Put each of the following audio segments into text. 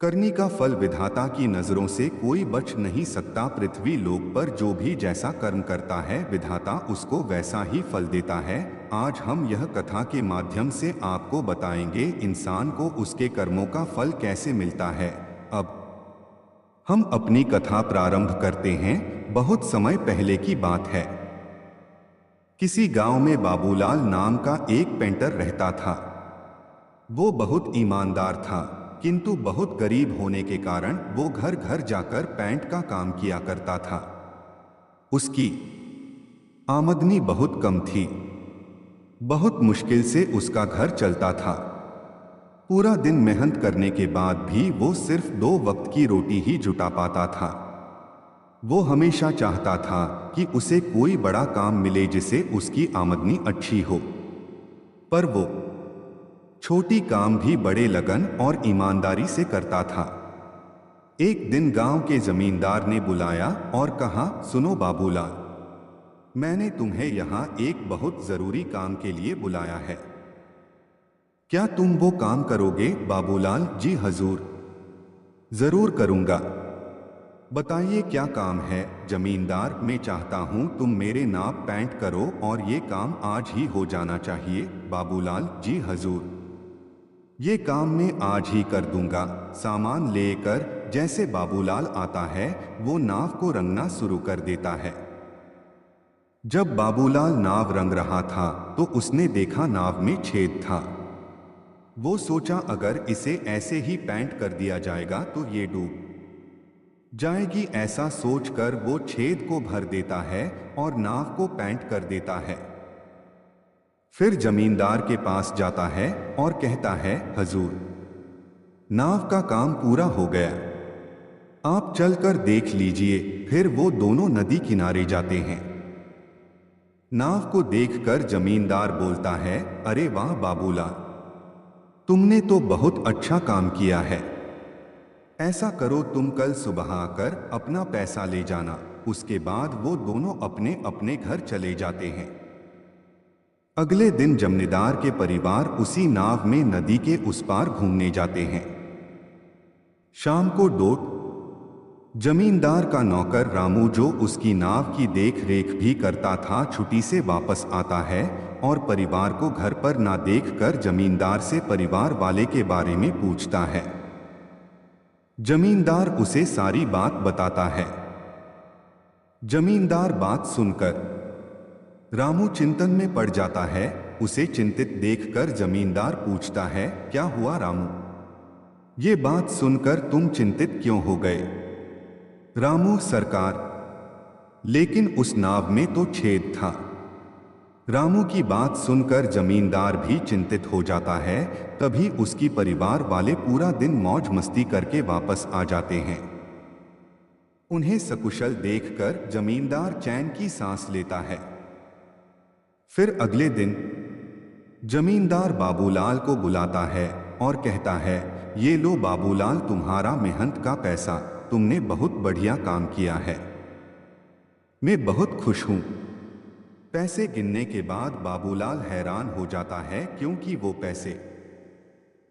करनी का फल विधाता की नजरों से कोई बच नहीं सकता। पृथ्वी लोक पर जो भी जैसा कर्म करता है विधाता उसको वैसा ही फल देता है। आज हम यह कथा के माध्यम से आपको बताएंगे इंसान को उसके कर्मों का फल कैसे मिलता है। अब हम अपनी कथा प्रारंभ करते हैं। बहुत समय पहले की बात है। किसी गांव में बाबूलाल नाम का एक पेंटर रहता था। वो बहुत ईमानदार था, किंतु बहुत गरीब होने के कारण वो घर घर जाकर पेंट का काम किया करता था। उसकी आमदनी बहुत कम थी। बहुत मुश्किल से उसका घर चलता था। पूरा दिन मेहनत करने के बाद भी वो सिर्फ 2 वक्त की रोटी ही जुटा पाता था। वो हमेशा चाहता था कि उसे कोई बड़ा काम मिले जिससे उसकी आमदनी अच्छी हो, पर वो छोटी काम भी बड़े लगन और ईमानदारी से करता था। एक दिन गांव के जमींदार ने बुलाया और कहा, सुनो बाबूलाल, मैंने तुम्हें यहाँ एक बहुत जरूरी काम के लिए बुलाया है। क्या तुम वो काम करोगे? बाबूलाल, जी हजूर, जरूर करूंगा। बताइए क्या काम है? जमींदार, मैं चाहता हूं तुम मेरे नाप पेंट करो और ये काम आज ही हो जाना चाहिए। बाबूलाल, जी हजूर, ये काम मैं आज ही कर दूंगा। सामान लेकर जैसे बाबूलाल आता है वो नाव को रंगना शुरू कर देता है। जब बाबूलाल नाव रंग रहा था तो उसने देखा नाव में छेद था। वो सोचा अगर इसे ऐसे ही पेंट कर दिया जाएगा तो ये डूब जाएगी। ऐसा सोचकर वो छेद को भर देता है और नाव को पेंट कर देता है। फिर जमींदार के पास जाता है और कहता है, हजूर, नाव का काम पूरा हो गया, आप चलकर देख लीजिए। फिर वो दोनों नदी किनारे जाते हैं। नाव को देखकर जमींदार बोलता है, अरे वाह बाबूलाल, तुमने तो बहुत अच्छा काम किया है। ऐसा करो, तुम कल सुबह आकर अपना पैसा ले जाना। उसके बाद वो दोनों अपने अपने घर चले जाते हैं। अगले दिन जमींदार के परिवार उसी नाव में नदी के उस पार घूमने जाते हैं। शाम को डोट जमींदार का नौकर रामू, जो उसकी नाव की देख रेख भी करता था, छुट्टी से वापस आता है और परिवार को घर पर ना देखकर जमींदार से परिवार वाले के बारे में पूछता है। जमींदार उसे सारी बात बताता है। जमींदार बात सुनकर रामू चिंतन में पड़ जाता है। उसे चिंतित देखकर जमींदार पूछता है, क्या हुआ रामू? ये बात सुनकर तुम चिंतित क्यों हो गए? रामू, सरकार, लेकिन उस नाव में तो छेद था। रामू की बात सुनकर जमींदार भी चिंतित हो जाता है। तभी उसकी परिवार वाले पूरा दिन मौज मस्ती करके वापस आ जाते हैं। उन्हें सकुशल देखकर जमींदार चैन की सांस लेता है। फिर अगले दिन जमींदार बाबूलाल को बुलाता है और कहता है, ये लो बाबूलाल, तुम्हारा मेहनत का पैसा, तुमने बहुत बढ़िया काम किया है, मैं बहुत खुश हूं। पैसे गिनने के बाद बाबूलाल हैरान हो जाता है क्योंकि वो पैसे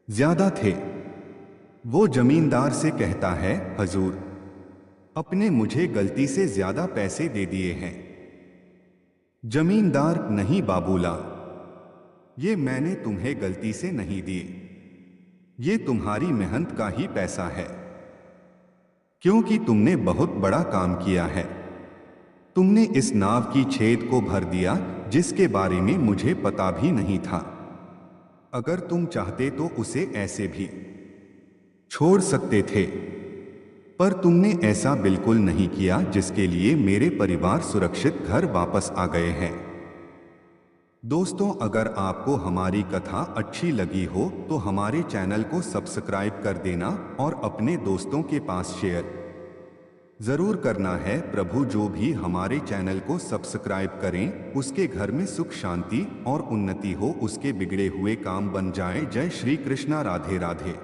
ज्यादा थे। वो जमींदार से कहता है, हजूर, अपने मुझे गलती से ज्यादा पैसे दे दिए हैं। जमींदार, नहीं बाबूलाल, ये मैंने तुम्हें गलती से नहीं दिए, ये तुम्हारी मेहनत का ही पैसा है, क्योंकि तुमने बहुत बड़ा काम किया है। तुमने इस नाव की छेद को भर दिया जिसके बारे में मुझे पता भी नहीं था। अगर तुम चाहते तो उसे ऐसे भी छोड़ सकते थे, पर तुमने ऐसा बिल्कुल नहीं किया, जिसके लिए मेरे परिवार सुरक्षित घर वापस आ गए हैं। दोस्तों, अगर आपको हमारी कथा अच्छी लगी हो तो हमारे चैनल को सब्सक्राइब कर देना और अपने दोस्तों के पास शेयर जरूर करना है। प्रभु जो भी हमारे चैनल को सब्सक्राइब करें उसके घर में सुख शांति और उन्नति हो, उसके बिगड़े हुए काम बन जाएं। जय श्री कृष्णा, राधे राधे।